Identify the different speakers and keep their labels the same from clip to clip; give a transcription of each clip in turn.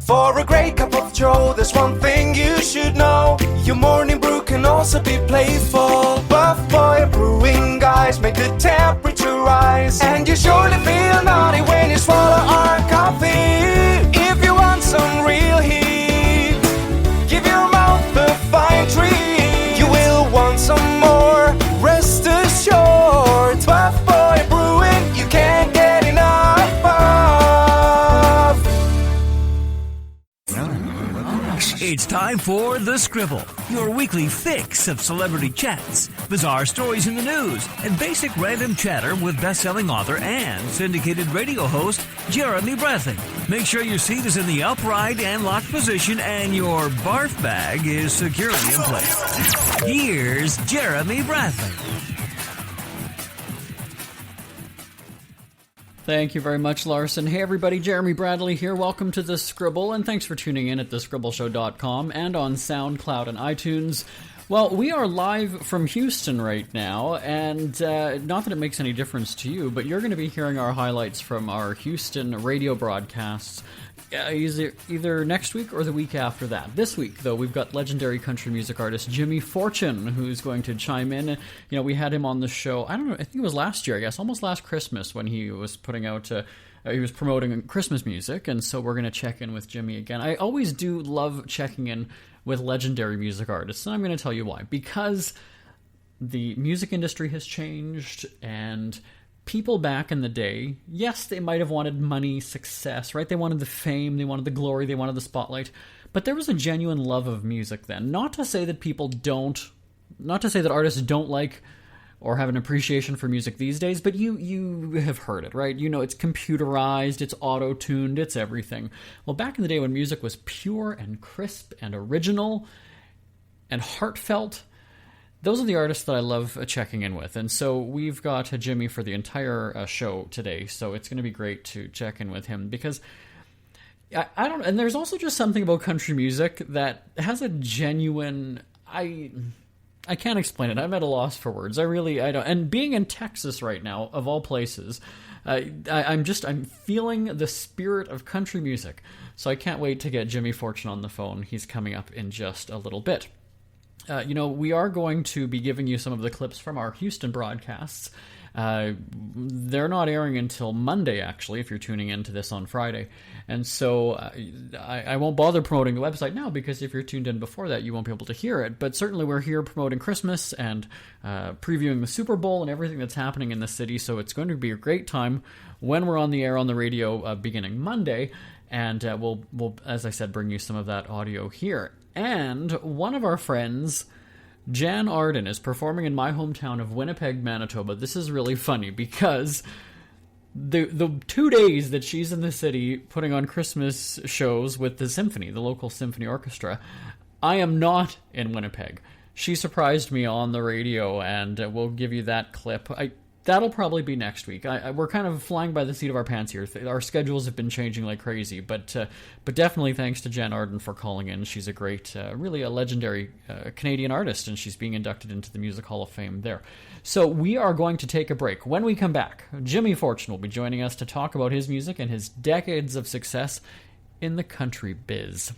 Speaker 1: For a great cup of joe, there's one thing you should know. Your morning brew can also be playful. Buff Boy Brewing guys make the temperature rise, and you surely feel naughty when you swallow our coffee. If you want some real heat, give your mouth a fine treat. You will want some more, rest assured. Buff Boy Brewing, you can't get enough of.
Speaker 2: It's time for The Scribble, your weekly fix of celebrity chats, bizarre stories in the news, and basic random chatter with best-selling author and syndicated radio host Jeremy Bradley. Make sure your seat is in the upright and locked position and your barf bag is securely in place. Here's Jeremy Bradley.
Speaker 3: Thank you very much, Larson. Hey, everybody, Jeremy Bradley here. Welcome to The Scribble, and thanks for tuning in at thescribbleshow.com and on SoundCloud and iTunes. Well, we are live from Houston right now, and not that it makes any difference to you, but you're going to be hearing our highlights from our Houston radio broadcasts either next week or the week after that. This week, though, we've got legendary country music artist Jimmy Fortune, who's going to chime in. You know, we had him on the show, I don't know, I think it was last year, I guess, almost last Christmas, when he was putting out, he was promoting Christmas music, and so we're going to check in with Jimmy again. I always do love checking in with legendary music artists, and I'm going to tell you why. Because the music industry has changed, and people back in the day, yes, they might have wanted money, success, right? They wanted the fame, they wanted the glory, they wanted the spotlight. But there was a genuine love of music then. Not to say that not to say that artists don't like or have an appreciation for music these days, but you have heard it, right? You know, it's computerized, it's auto-tuned, it's everything. Well, back in the day when music was pure and crisp and original and heartfelt, those are the artists that I love checking in with. And so we've got Jimmy for the entire show today, so it's going to be great to check in with him because I don't... And there's also just something about country music that has a genuine... I can't explain it. I'm at a loss for words. I don't. And being in Texas right now, of all places, I'm feeling the spirit of country music. So I can't wait to get Jimmy Fortune on the phone. He's coming up in just a little bit. We are going to be giving you some of the clips from our Houston broadcasts. They're not airing until Monday, actually, if you're tuning into this on Friday. And so I won't bother promoting the website now, because if you're tuned in before that, you won't be able to hear it. But certainly we're here promoting Christmas and previewing the Super Bowl and everything that's happening in the city. So it's going to be a great time when we're on the air on the radio beginning Monday. And we'll, as I said, bring you some of that audio here. And one of our friends, Jan Arden, is performing in my hometown of Winnipeg, Manitoba. This is really funny because the 2 days that she's in the city putting on Christmas shows with the symphony, the local symphony orchestra, I am not in Winnipeg. She surprised me on the radio, and we'll give you that clip. That'll probably be next week. We're kind of flying by the seat of our pants here. Our schedules have been changing like crazy, but definitely thanks to Jen Arden for calling in. She's a great, really a legendary Canadian artist, and she's being inducted into the Music Hall of Fame there. So we are going to take a break. When we come back, Jimmy Fortune will be joining us to talk about his music and his decades of success in the country biz.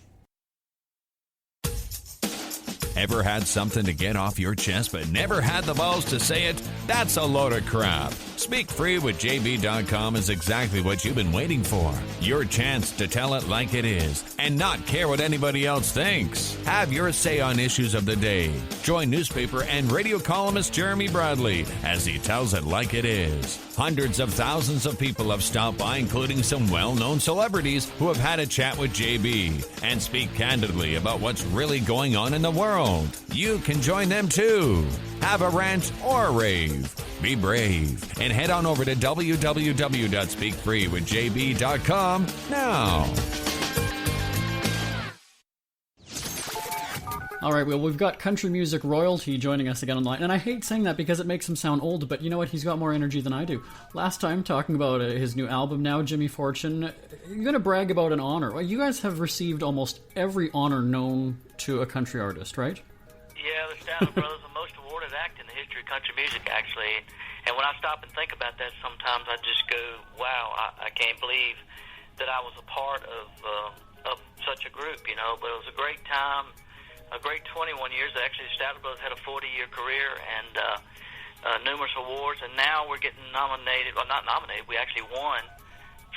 Speaker 4: Ever had something to get off your chest but never had the balls to say it? That's a load of crap. Speak Free with JB.com is exactly what you've been waiting for. Your chance to tell it like it is and not care what anybody else thinks. Have your say on issues of the day. Join newspaper and radio columnist Jeremy Bradley as he tells it like it is. Hundreds of thousands of people have stopped by, including some well-known celebrities who have had a chat with JB and speak candidly about what's really going on in the world. You can join them too. Have a rant or a rave. Be brave and head on over to www.speakfreewithjb.com now.
Speaker 3: All right, well, we've got country music royalty joining us again online, and I hate saying that because it makes him sound old, but you know what? He's got more energy than I do. Last time, talking about his new album now, Jimmy Fortune, you're going to brag about an honor. Well, you guys have received almost every honor known to a country artist, right?
Speaker 5: Yeah, the Stanley Brothers, the most awarded act in the history of country music, actually. And when I stop and think about that, sometimes I just go, wow, I can't believe that I was a part of such a group, you know. But it was a great time, a great 21 years. Actually, the Statler Brothers had a 40-year career and numerous awards, and now we're getting nominated. Well, not nominated. We actually won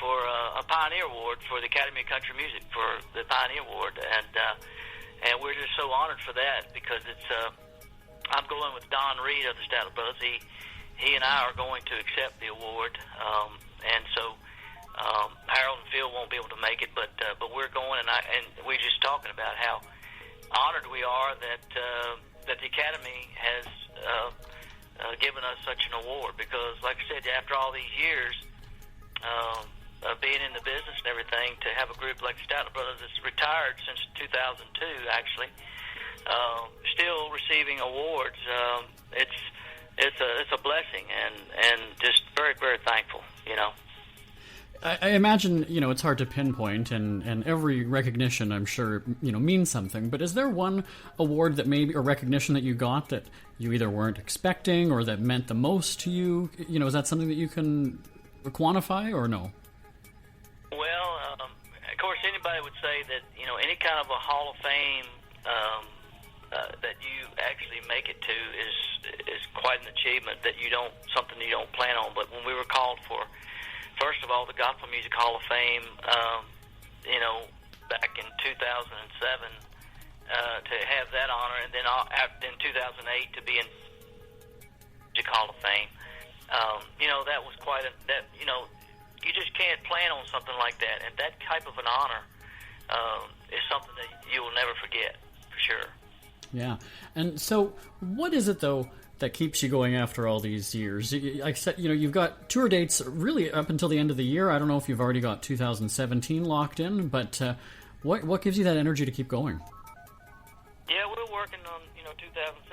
Speaker 5: for a Pioneer Award for the Academy of Country Music for the Pioneer Award, and we're just so honored for that because it's. I'm going with Don Reed of the Statler Brothers. He and I are going to accept the award, and so Harold and Phil won't be able to make it, but we're going, and we're just talking about how honored we are that the Academy has given us such an award because, like I said, after all these years of being in the business and everything, to have a group like the Statler Brothers that's retired since 2002, actually. Still receiving awards. It's a blessing and just very, very thankful, you know.
Speaker 3: I imagine, you know, it's hard to pinpoint, and every recognition, I'm sure, you know, means something. But is there one award that maybe, or recognition that you got that you either weren't expecting or that meant the most to you? You know, is that something that you can quantify or no?
Speaker 5: Well, of course, anybody would say that, you know, any kind of a Hall of Fame that you actually make it to is quite an achievement that something you don't plan on. But when we were called for, first of all, the Gospel Music Hall of Fame, you know, back in 2007, to have that honor, and then in 2008 to be in Music Hall of Fame, you know, that was quite you know, you just can't plan on something like that, and that type of an honor is something that you will never forget, for sure.
Speaker 3: Yeah. And so what is it, though, that keeps you going after all these years? Like I said, you know, you've got tour dates really up until the end of the year. I don't know if you've already got 2017 locked in, but what gives you that energy to keep going?
Speaker 5: Yeah, we're working on, you know, 2017.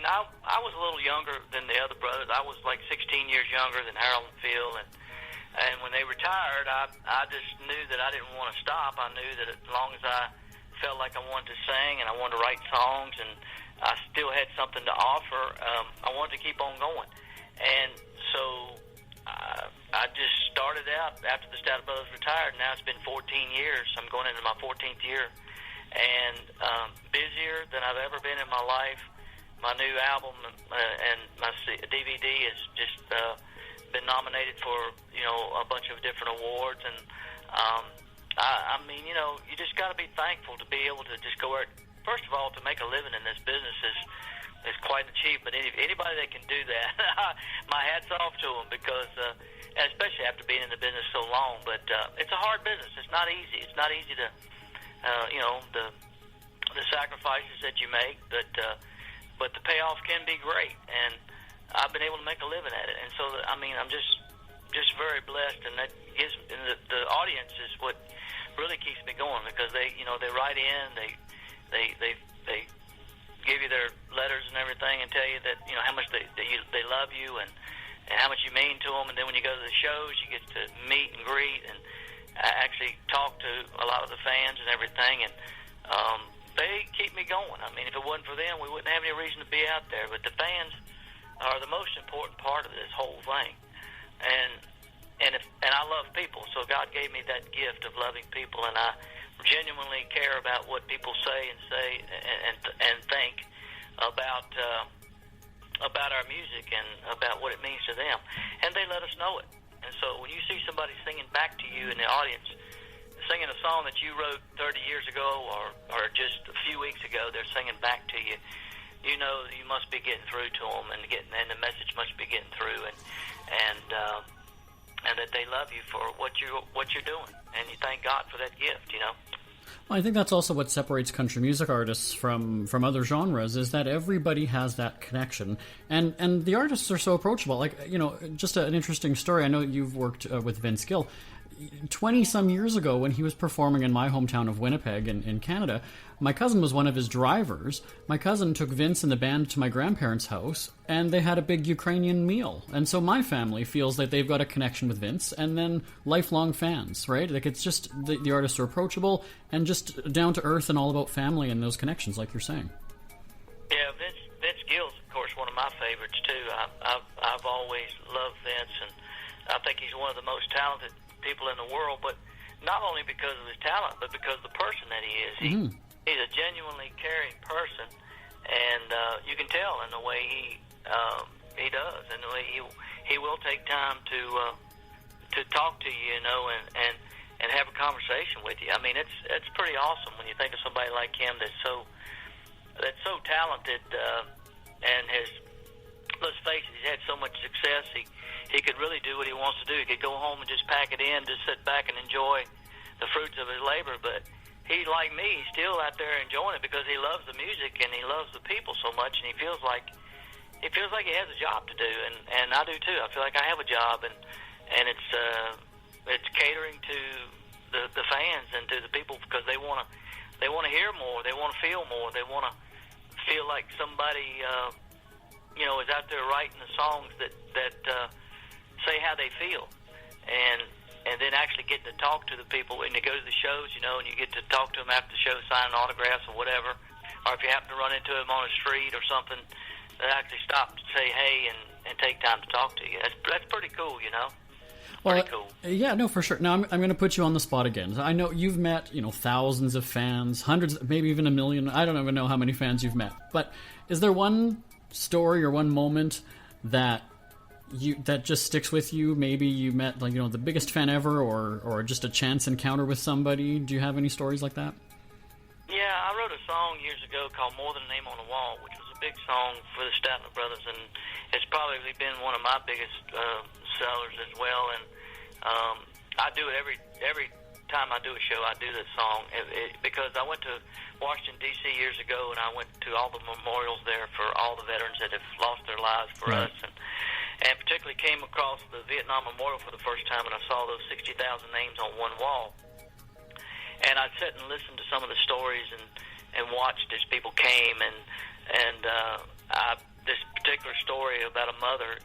Speaker 5: I was a little younger than the other brothers. I was like 16 years younger than Harold and Phil, and when they retired, I just knew that I didn't want to stop. I knew that as long as I felt like I wanted to sing and I wanted to write songs and I still had something to offer, I wanted to keep on going. And so I just started out after the Statler Brothers retired. Now it's been 14 years. I'm going into my 14th year. And busier than I've ever been in my life. My new album and my DVD has just been nominated for, you know, a bunch of different awards. And I mean, you know, you just got to be thankful to be able to just go out. First of all, to make a living in this business is quite an achievement. Anybody that can do that, my hat's off to them because, especially after being in the business so long. But it's a hard business. It's not easy. It's not easy to, you know, the sacrifices that you make. But the payoff can be great. And I've been able to make a living at it. And so, I mean, I'm just very blessed, and that gives the audience is what really keeps me going because they, you know, they write in, they give you their letters and everything and tell you that, you know, how much they love you and how much you mean to them. And then when you go to the shows, you get to meet and greet and actually talk to a lot of the fans and everything. And they keep me going. I mean, if it wasn't for them, we wouldn't have any reason to be out there. But the fans are the most important part of this whole thing. And I love people, so God gave me that gift of loving people, and I genuinely care about what people say and think about our music and about what it means to them, and they let us know it. And so when you see somebody singing back to you in the audience, singing a song that you wrote 30 years ago or just a few weeks ago, they're singing back to you, you know you must be getting through to them, and the message must be getting through, and that they love you for what you're doing, and you thank God for that gift, you know.
Speaker 3: Well, I think that's also what separates country music artists from other genres, is that everybody has that connection, and the artists are so approachable. Like, you know, just an interesting story. I know you've worked with Vince Gill. 20-some years ago, when he was performing in my hometown of Winnipeg in Canada, my cousin was one of his drivers. My cousin took Vince and the band to my grandparents' house, and they had a big Ukrainian meal. And so my family feels that they've got a connection with Vince, and then lifelong fans, right? Like, it's just the artists are approachable and just down to earth and all about family and those connections, like you're saying.
Speaker 5: Yeah, Vince Gill's, of course, one of my favorites too. I've always loved Vince, and I think he's one of the most talented people in the world. But not only because of his talent, but because of the person that he is. He's a genuinely caring person, and you can tell in the way he does, and the way he will take time to talk to you, and have a conversation with you. I mean, it's pretty awesome when you think of somebody like him that's so talented, and has, let's face it, he's had so much success. He could really do what he wants to do. He could go home and just pack it in, just sit back and enjoy the fruits of his labor. But he, like me, he's still out there enjoying it because he loves the music and he loves the people so much, and he feels like he has a job to do, and I do too. I feel like I have a job, and it's catering to the fans and to the people because they want to hear more, they want to feel more, they want to feel like somebody is out there writing the songs that say how they feel, and then actually getting to talk to the people when you go to the shows, and you get to talk to them after the show, sign autographs or whatever, or if you happen to run into them on the street or something, they actually stop to say hey and take time to talk to you. That's pretty cool,
Speaker 3: Well,
Speaker 5: pretty cool.
Speaker 3: Yeah, no, for sure. Now, I'm going to put you on the spot again. I know you've met, thousands of fans, hundreds, maybe even a million. I don't even know how many fans you've met. But is there one story or one moment that just sticks with you? Maybe you met the biggest fan ever, or just a chance encounter with somebody. Do you have any stories like that?
Speaker 5: Yeah, I wrote a song years ago called More Than a Name on the Wall, which was a big song for the Statler Brothers, and it's probably been one of my biggest sellers as well. And I do it every time I do a show. I do this song because I went to Washington, D.C. years ago, and I went to all the memorials there for all the veterans that have lost their lives for us, and particularly came across the Vietnam Memorial for the first time, and I saw those 60,000 names on one wall. And I'd sit and listen to some of the stories and watched as people came, and this particular story about a mother,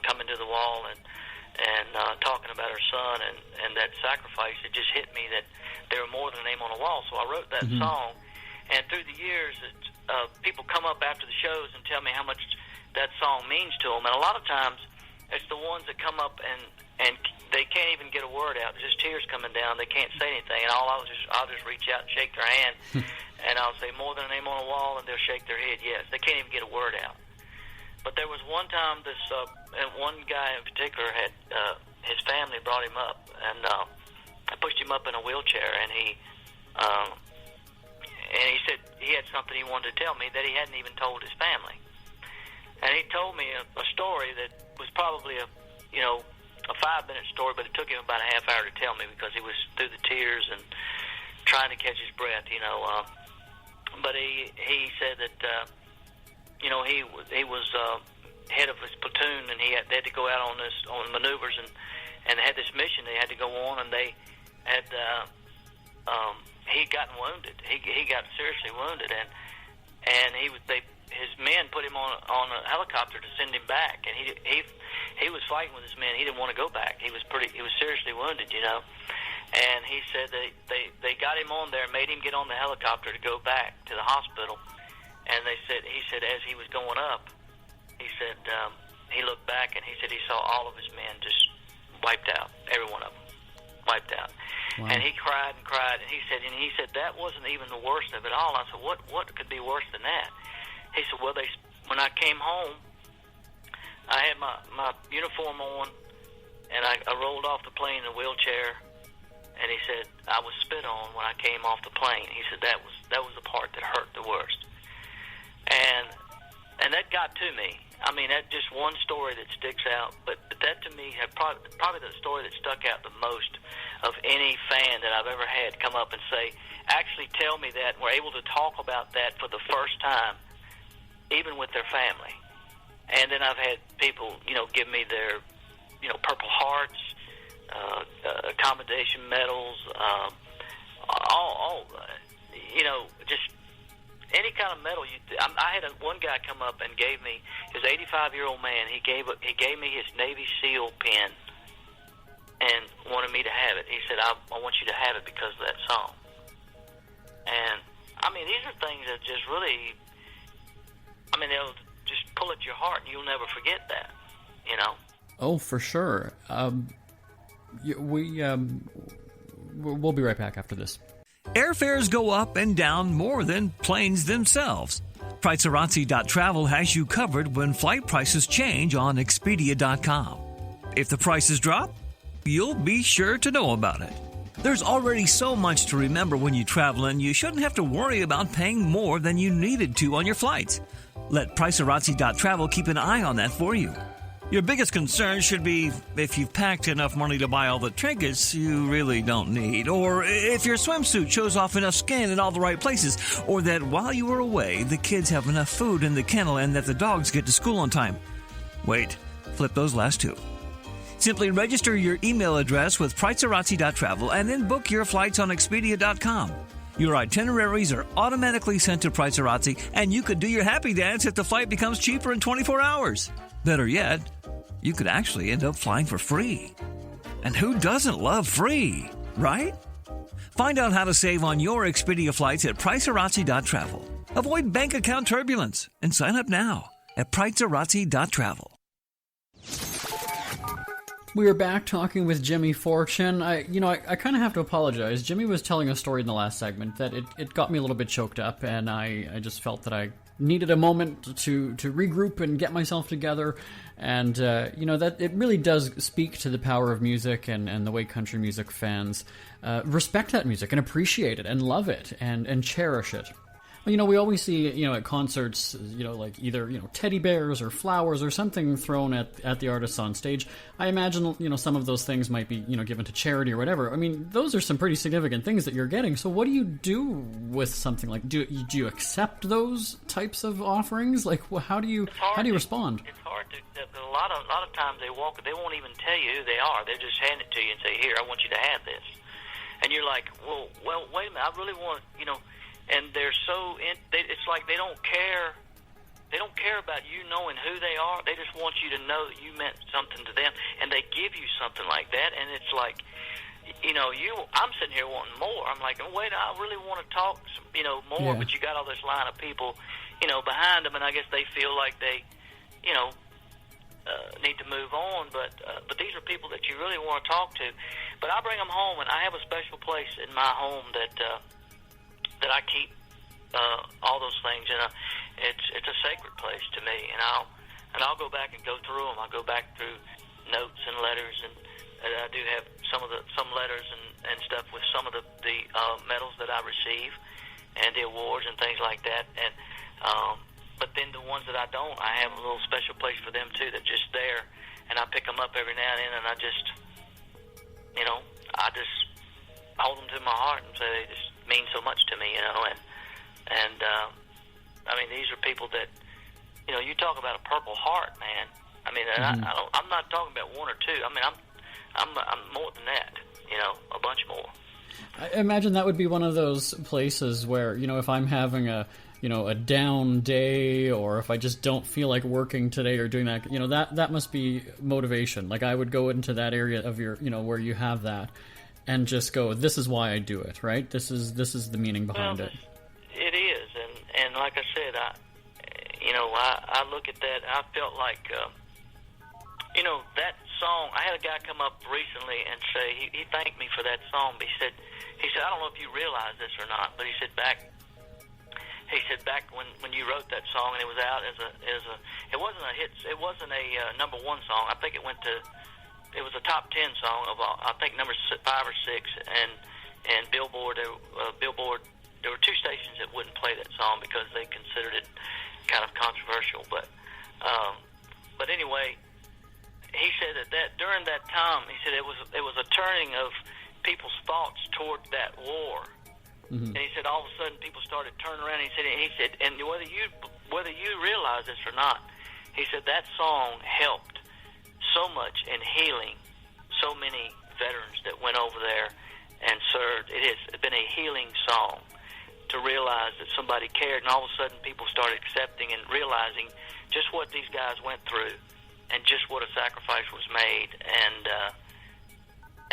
Speaker 5: coming to the wall and talking about her son and that sacrifice, it just hit me that there were more than a name on a wall. So I wrote that song, and through the years, people come up after the shows and tell me how much that song means to them. And a lot of times, it's the ones that come up and they can't even get a word out. There's just tears coming down. They can't say anything, and I'll just reach out and shake their hand, and I'll say more than a name on a wall, and they'll shake their head yes. They can't even get a word out. But there was one time and one guy in particular had his family brought him up, and I pushed him up in a wheelchair, and he said he had something he wanted to tell me that he hadn't even told his family. And he told me a story that was probably a 5-minute story, but it took him about a half hour to tell me because he was through the tears and trying to catch his breath, But he said that, he was head of his platoon, and they had to go out on maneuvers, and they had this mission they had to go on, and they had he'd gotten wounded. He got seriously wounded, and his men put him on a helicopter to send him back, and he was fighting with his men. He didn't want to go back. He was seriously wounded, And he said they got him on there, made him get on the helicopter to go back to the hospital. And he said as he was going up, he said he looked back and he said he saw all of his men just wiped out, every one of them wiped out. Wow. And he cried and cried, and he said that wasn't even the worst of it all. I said, what could be worse than that? He said, well, when I came home, I had my uniform on, and I rolled off the plane in a wheelchair, and he said I was spit on when I came off the plane. He said that was the part that hurt the worst, and that got to me. I mean, that's just one story that sticks out, but that to me had probably the story that stuck out the most of any fan that I've ever had come up and say, actually tell me that, and we're able to talk about that for the first time, even with their family. And then I've had people, give me their, Purple Hearts, accommodation medals, just any kind of medal. I had one guy come up and gave me, his 85-year-old man, he gave me his Navy SEAL pin and wanted me to have it. He said, I want you to have it because of that song. And, I mean, these are things that just really, they'll just pull at your heart, and you'll never forget that,
Speaker 3: We'll be right back after this.
Speaker 2: Airfares go up and down more than planes themselves. Pricearazzi.travel has you covered when flight prices change on Expedia.com. If the prices drop, you'll be sure to know about it. There's already so much to remember when you travel, and you shouldn't have to worry about paying more than you needed to on your flights. Let Pricearazzi.travel keep an eye on that for you. Your biggest concern should be if you've packed enough money to buy all the trinkets you really don't need, or if your swimsuit shows off enough skin in all the right places, or that while you are away, the kids have enough food in the kennel and that the dogs get to school on time. Wait, flip those last two. Simply register your email address with Pricearazzi.travel and then book your flights on Expedia.com. Your itineraries are automatically sent to Pricearazzi, and you could do your happy dance if the flight becomes cheaper in 24 hours. Better yet, you could actually end up flying for free. And who doesn't love free, right? Find out how to save on your Expedia flights at Pricearazzi.travel. Avoid bank account turbulence and sign up now at Pricearazzi.travel.
Speaker 3: We are back talking with Jimmy Fortune. I kind of have to apologize. Jimmy was telling a story in the last segment that it got me a little bit choked up, and I just felt that I needed a moment to regroup and get myself together. And, that it really does speak to the power of music and the way country music fans respect that music and appreciate it and love it and cherish it. We always see, at concerts, like either, teddy bears or flowers or something thrown at the artists on stage. I imagine, some of those things might be, given to charity or whatever. I mean, those are some pretty significant things that you're getting. So what do you do with something like, do you accept those types of offerings? Like, how do you respond?
Speaker 5: It's hard to accept. A lot of times they won't even tell you who they are. They just hand it to you and say, here, I want you to have this. And you're like, well, wait a minute, I really want, and they're it's like they don't care. They don't care about you knowing who they are. They just want you to know that you meant something to them, and they give you something like that. And it's like, I'm sitting here wanting more. I'm like, wait, I really want to talk, more. Yeah. But you got all this line of people, behind them, and I guess they feel like they, need to move on. But these are people that you really want to talk to. But I bring them home, and I have a special place in my home that I keep all those things, and it's a sacred place to me. And I'll go back and go through them. I'll go back through notes and letters, and I do have some letters and stuff with some of the medals that I receive and the awards and things like that. And but then the ones that I don't, I have a little special place for them too. They're just there, and I pick them up every now and then, and I just hold them to my heart and say they just mean so much to me, and I mean, these are people that, you talk about a Purple Heart, man. I mean, mm-hmm. I'm not talking about one or two. I mean, I'm more than that, a bunch more.
Speaker 3: I imagine that would be one of those places where, if I'm having a down day, or if I just don't feel like working today or doing that, that must be motivation. Like, I would go into that area of your, where you have that, and just go, this is why I do it, right? This is the meaning behind it.
Speaker 5: It is, and like I said, I look at that, I felt like, that song, I had a guy come up recently and say, he thanked me for that song, but he said, I don't know if you realize this or not, but he said back when you wrote that song and it was out as a it wasn't a hit, it wasn't a number one song. I think it was a top 10 song of I think number 5 or 6, and Billboard there were two stations that wouldn't play that song because they considered it kind of controversial. But anyway, he said that during that time, he said it was a turning of people's thoughts toward that war. Mm-hmm. And he said all of a sudden people started turning around. He said, and whether you realize this or not, he said that song helped so much in healing so many veterans that went over there and served. It has been a healing song to realize that somebody cared, and all of a sudden people started accepting and realizing just what these guys went through and just what a sacrifice was made. And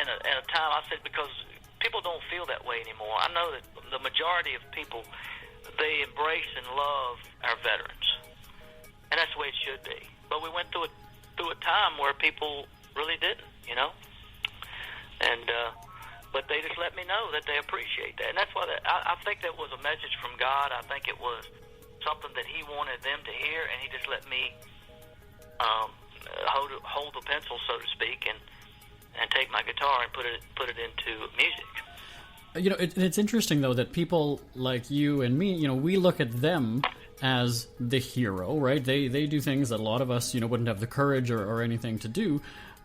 Speaker 5: at a time, I said, because people don't feel that way anymore. I know that the majority of people, they embrace and love our veterans, and that's the way it should be. But we went through a time where people really didn't, And but they just let me know that they appreciate that. And that's why I think that was a message from God. I think it was something that He wanted them to hear, and He just let me hold the pencil, so to speak, and take my guitar and put it into music.
Speaker 3: You know, it's interesting, though, that people like you and me, you know, we look at them as the hero, right? They do things that a lot of us, you know, wouldn't have the courage or anything to do.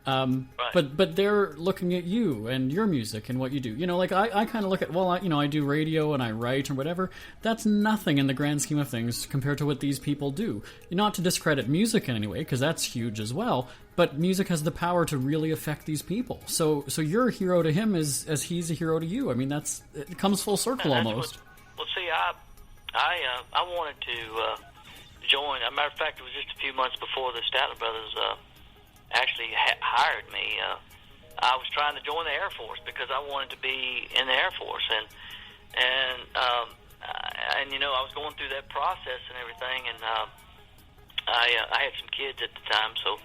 Speaker 5: Right.
Speaker 3: But they're looking at you and your music and what you do. You know, like I kind of look at, well, I do radio and I write or whatever. That's nothing in the grand scheme of things compared to what these people do. Not to discredit music in any way, because that's huge as well. But music has the power to really affect these people. So you're a hero to him as he's a hero to you. I mean, it comes full circle almost.
Speaker 5: Well, see, I wanted to join. As a matter of fact, it was just a few months before the Statler Brothers actually hired me. I was trying to join the Air Force because I wanted to be in the Air Force, and you know, I was going through that process and everything, and I had some kids at the time, so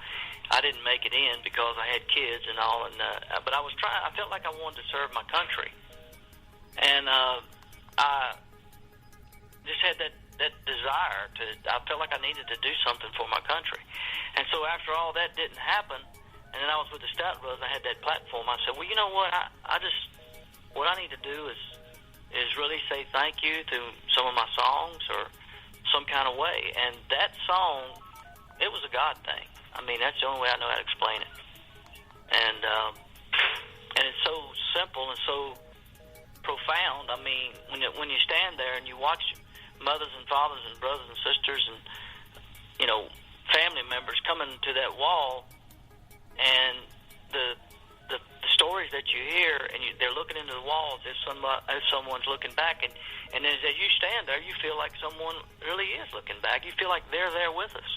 Speaker 5: I didn't make it in because I had kids and all. And but I was trying. I felt like I wanted to serve my country, and I just had that desire to. I felt like I needed to do something for my country. And so after all that didn't happen, and then I was with the Statler Brothers, I had that platform. I said, well, you know what? What I need to do is really say thank you through some of my songs or some kind of way. And that song, it was a God thing. I mean, that's the only way I know how to explain it. And it's so simple and so profound. I mean, when you stand there and you watch mothers and fathers and brothers and sisters and, you know, family members coming to that wall, and the stories that you hear, and they're looking into the walls as someone's looking back, and as you stand there, you feel like someone really is looking back. You feel like they're there with us.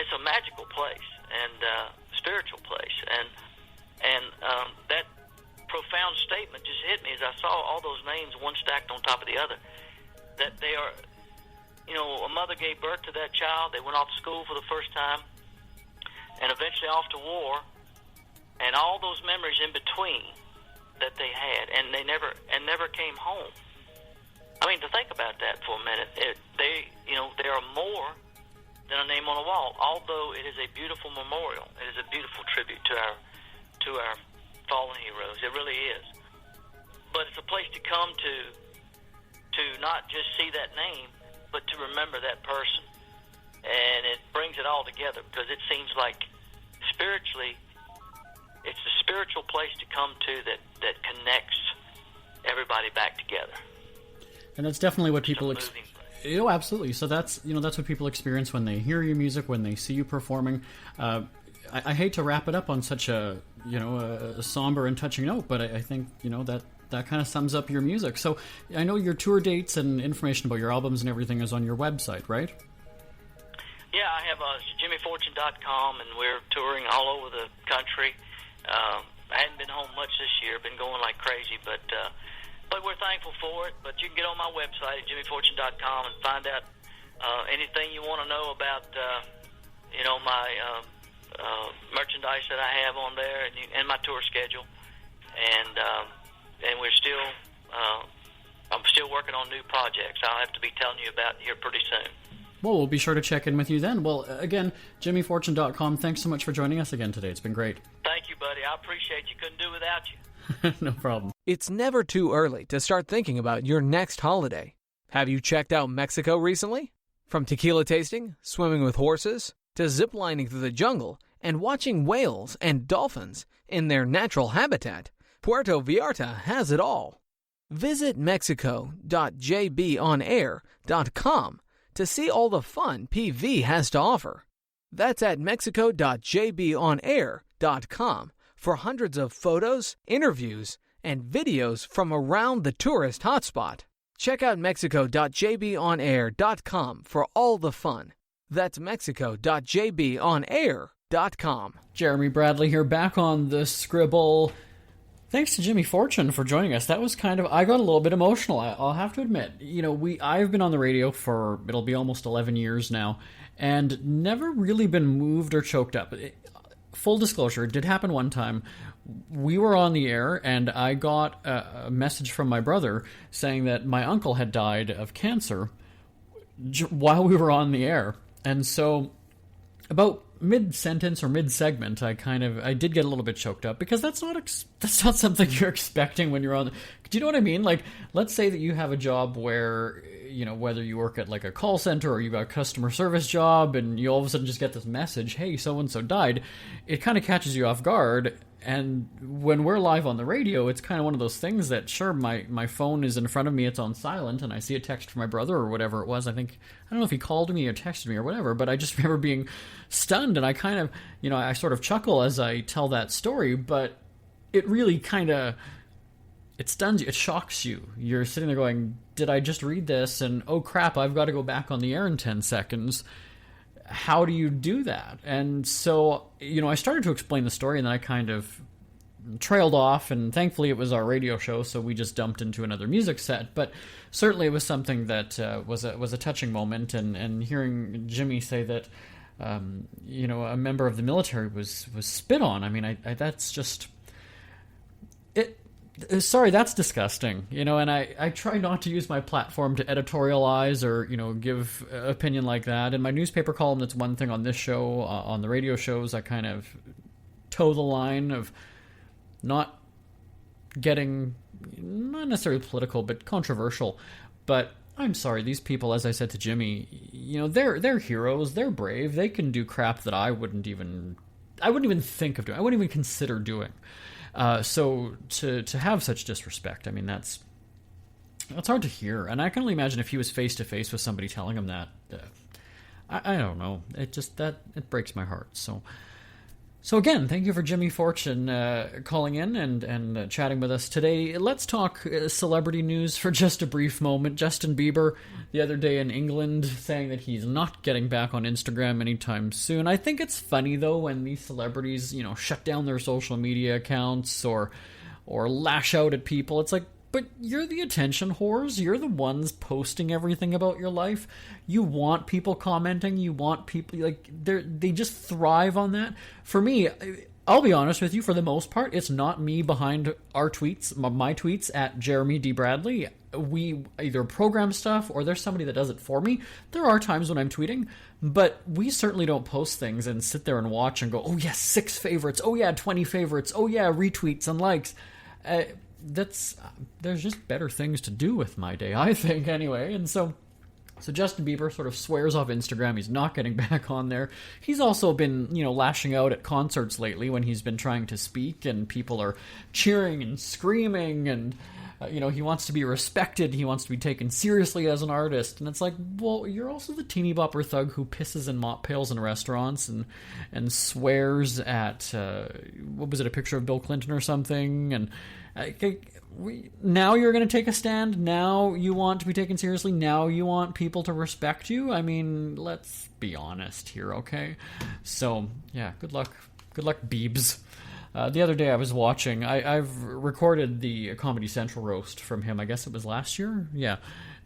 Speaker 5: It's a magical place and spiritual place, and that profound statement just hit me as I saw all those names, one stacked on top of the other, that they are. You know, a mother gave birth to that child. They went off to school for the first time, and eventually off to war, and all those memories in between that they had, and they never came home. I mean, to think about that for a minute, there are more than a name on a wall. Although it is a beautiful memorial, it is a beautiful tribute to our fallen heroes. It really is. But it's a place to come to not just see that name, but to remember that person. And it brings it all together, because it seems like spiritually, it's the spiritual place to come to that connects everybody back together.
Speaker 3: And that's definitely what people absolutely. So that's what people experience when they hear your music, when they see you performing. I hate to wrap it up on such a somber and touching note, but I think that kind of sums up your music. So I know your tour dates and information about your albums and everything is on your website, right?
Speaker 5: Yeah, I have JimmyFortune.com, and we're touring all over the country. I hadn't been home much this year, been going like crazy, but we're thankful for it. But you can get on my website at JimmyFortune.com and find out anything you want to know about my merchandise that I have on there, and my tour schedule. And we're still, I'm still working on new projects I'll have to be telling you about here pretty soon.
Speaker 3: Well, we'll be sure to check in with you then. Well, again, JimmyFortune.com, thanks so much for joining us again today. It's been great.
Speaker 5: Thank you, buddy. I appreciate you. Couldn't do without you.
Speaker 3: No problem.
Speaker 6: It's never too early to start thinking about your next holiday. Have you checked out Mexico recently? From tequila tasting, swimming with horses, to ziplining through the jungle and watching whales and dolphins in their natural habitat, Puerto Vallarta has it all. Visit mexico.jbonair.com to see all the fun PV has to offer. That's at mexico.jbonair.com for hundreds of photos, interviews, and videos from around the tourist hotspot. Check out mexico.jbonair.com for all the fun. That's mexico.jbonair.com.
Speaker 3: Jeremy Bradley here, back on the Scribble. Thanks to Jimmy Fortune for joining us. That was I got a little bit emotional, I'll have to admit. I've been on the radio for, it'll be almost 11 years now, and never really been moved or choked up. Full disclosure, it did happen one time we were on the air, and I got a message from my brother saying that my uncle had died of cancer while we were on the air. And so about mid-sentence or mid-segment, I did get a little bit choked up, because that's not something you're expecting when you're on. Do you know what I mean? Like, let's say that you have a job where, whether you work at like a call center or you've got a customer service job, and you all of a sudden just get this message, hey, so-and-so died. It kind of catches you off guard. And when we're live on the radio, it's kind of one of those things that, sure, my phone is in front of me, it's on silent, and I see a text from my brother or whatever it was. I don't know if he called me or texted me or whatever, but I just remember being stunned, and I kind of, I sort of chuckle as I tell that story, but it really kind of, it stuns you, it shocks you. You're sitting there going, did I just read this? And, oh crap, I've got to go back on the air in 10 seconds. How do you do that? And so, I started to explain the story, and then I kind of trailed off, and thankfully it was our radio show, so we just dumped into another music set. But certainly it was something that was a touching moment, and hearing Jimmy say that, a member of the military was spit on. I mean, that's just... Sorry, that's disgusting, and I try not to use my platform to editorialize or, give opinion like that. In my newspaper column, that's one thing. On this show, on the radio shows, I kind of toe the line of not getting, not necessarily political, but controversial. But I'm sorry, these people, as I said to Jimmy, they're heroes, they're brave, they can do crap that I wouldn't even think of doing, I wouldn't even consider doing. So to have such disrespect, I mean, that's hard to hear. And I can only imagine if he was face to face with somebody telling him that. I don't know. It breaks my heart. So again, thank you for Jimmy Fortune calling in and chatting with us today. Let's talk celebrity news for just a brief moment. Justin Bieber, the other day in England, saying that he's not getting back on Instagram anytime soon. I think it's funny, though, when these celebrities, shut down their social media accounts or lash out at people. It's like, but you're the attention whores. You're the ones posting everything about your life. You want people commenting. You want people, like, they just thrive on that. For me, I'll be honest with you, for the most part, it's not me behind our tweets, my tweets at Jeremy D. Bradley. We either program stuff or there's somebody that does it for me. There are times when I'm tweeting, but we certainly don't post things and sit there and watch and go, oh yeah, 6 favorites. Oh yeah, 20 favorites. Oh yeah, retweets and likes. There's just better things to do with my day, I think, anyway. And so Justin Bieber sort of swears off Instagram. He's not getting back on there. He's also been, lashing out at concerts lately when he's been trying to speak, and people are cheering and screaming, and he wants to be respected. He wants to be taken seriously as an artist. And it's like, well, you're also the teeny bopper thug who pisses in mop pails in restaurants and swears at, what was it, a picture of Bill Clinton or something? And now you're going to take a stand? Now you want to be taken seriously? Now you want people to respect you? I mean, let's be honest here, okay? So, yeah, good luck. Good luck, Biebs. The other day I was watching, I've recorded the Comedy Central roast from him, I guess it was last year? Yeah.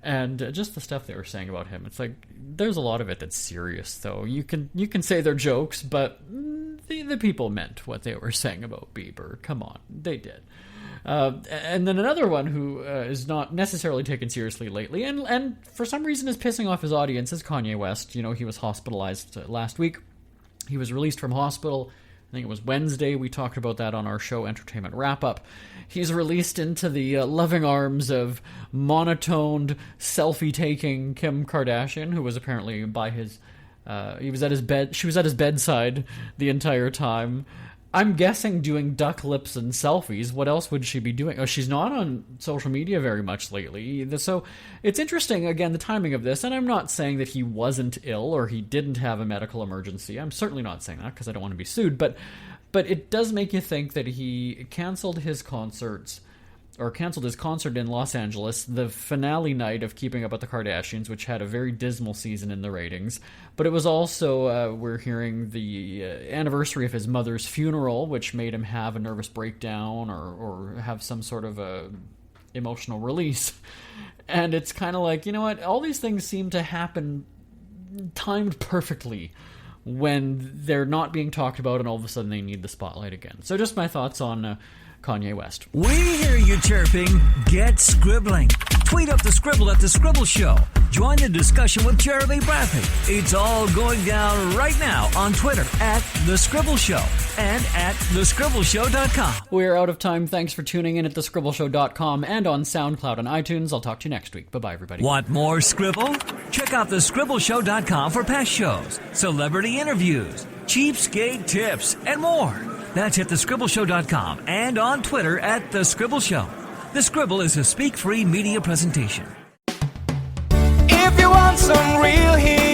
Speaker 3: And just the stuff they were saying about him. It's like, there's a lot of it that's serious, though. You can say they're jokes, but the people meant what they were saying about Bieber. Come on, they did. And then another one who is not necessarily taken seriously lately, and for some reason is pissing off his audience, is Kanye West. He was hospitalized last week. He was released from hospital, I think it was Wednesday. We talked about that on our show, Entertainment Wrap-Up. He's released into the loving arms of monotoned, selfie-taking Kim Kardashian, who was apparently by his... she was at his bedside the entire time. I'm guessing doing duck lips and selfies. What else would she be doing? Oh, she's not on social media very much lately. So it's interesting, again, the timing of this. And I'm not saying that he wasn't ill or he didn't have a medical emergency. I'm certainly not saying that because I don't want to be sued. But it does make you think that he canceled his concerts, or canceled his concert in Los Angeles, the finale night of Keeping Up with the Kardashians, which had a very dismal season in the ratings. But it was also, we're hearing, the anniversary of his mother's funeral, which made him have a nervous breakdown or have some sort of a emotional release. And it's kind of like, you know what, all these things seem to happen timed perfectly when they're not being talked about and all of a sudden they need the spotlight again. So just my thoughts on Kanye West.
Speaker 2: We hear you chirping. Get scribbling. Tweet up the Scribble at The Scribble Show. Join the discussion with Jeremy Bradley. It's all going down right now on Twitter at The Scribble Show and at thescribbleshow.com.
Speaker 3: We're out of time. Thanks for tuning in at thescribbleshow.com and on SoundCloud and iTunes. I'll talk to you next week. Bye-bye, everybody.
Speaker 2: Want more Scribble? Check out thescribbleshow.com for past shows, celebrity interviews, cheapskate tips, and more. That's at thescribbleshow.com and on Twitter at The Scribble Show. The Scribble is a speak-free media presentation.
Speaker 1: If you want some real heat,